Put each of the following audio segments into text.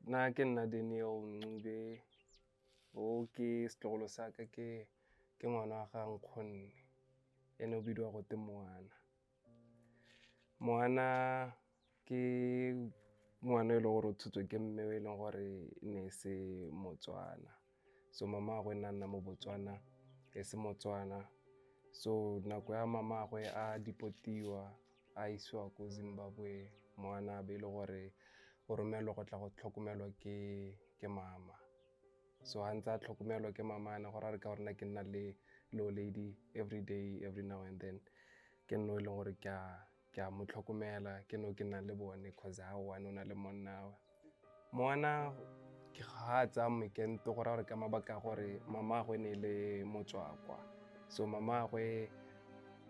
Na ke nna Daniel Ncube o ke setlogolo sa ka ke ngwana wa ga Nkgonne ene o bidiwa go te Moana. Moana ke ngwana e le gore o tshotswe ke mme e leng gore ne se Motswana, so mama gagwe nna mo Botswana e se Motswana. So nako ya mama gagwe a deportiwa a isiwa ko Zimbabwe, Moana be e le gore o romelwa go tla go tlhokomelwa ke mama. So ha ntse a tlhokomelwa ke mama ane gore a re ka gore ke nna le old lady every day, every now and then, ke nno e leng gore ke a mo tlhokomela, ke no ke nna le bone cause ha one o na le monnawe. Moana ke ga a tsaya Mekento gore ka mabaka a gore mama gagwe ne le Motswakwa, so mama gagwe,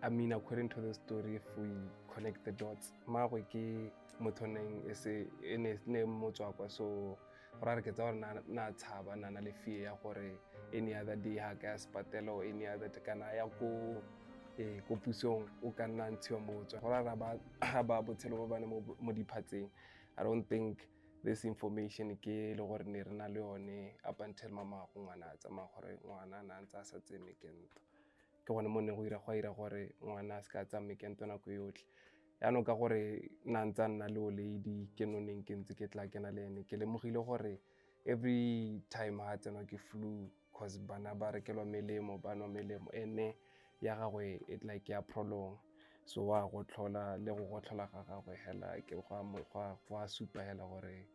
I mean according to the story, if we connect the dots, mmaagwe ke motho e ne Motswakwa, so gore ke tsa gore na tshaba na le fear ya gore any other day ha ka ya sepatela or any other day kana ya ko pusong o ka nna ntshiwa mo Botswana. Gore ba botshelo ba bane mo diphatseng, I don't think this information ke le gore ne re na le yone up until mama go ngwana a tsamaya gore ngwana na ntse a sa tseye Mekento. Ke gone mo ne go ira gore ngwana a se ka tsa Mekento nako yotlhe. Yaanong ka gore na ntse a nna le old lady, ke noneng ke ntse ke tla ke na le ene, ke lemogile gore every time ha tsenwa ke flu, cause bana ba rekelwa melemo, ba nwa melemo, ene ya gagwe it like ya prolong. So wa go tlhola le go gotlhola ga gagwe hela ke go a supa hela gore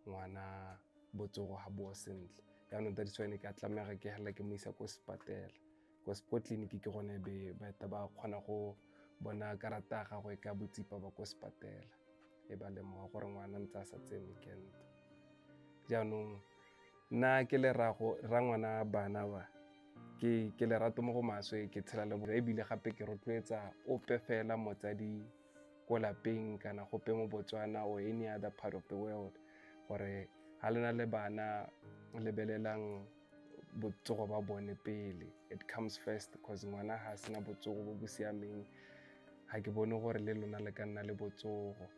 ngwana botsogo ga bo sentle. Yaanong that's why ne ka tlamega ke hela ke mo isa ko sepatela, ko tleliniki ke gone ba kgona go bona karata ya gagwe ka botsipa ba ko sepatela, e ba lemoga gore ngwana ntse a sa tseye Mekento. Jaanong nna ke rra ngwana bana ba ke lerato mo go maswe, ke tshela le ebile gape ke rotloetsa ope fela motsadi ko lapeng kana gope mo Botswana or any other part of the world gore ha le na le bana lebelelang botsogo ba bone pele, it comes first, because ngwana ha sena botsogo bo bo siameng, ha ke bone gore le lona le ka nna le botsogo.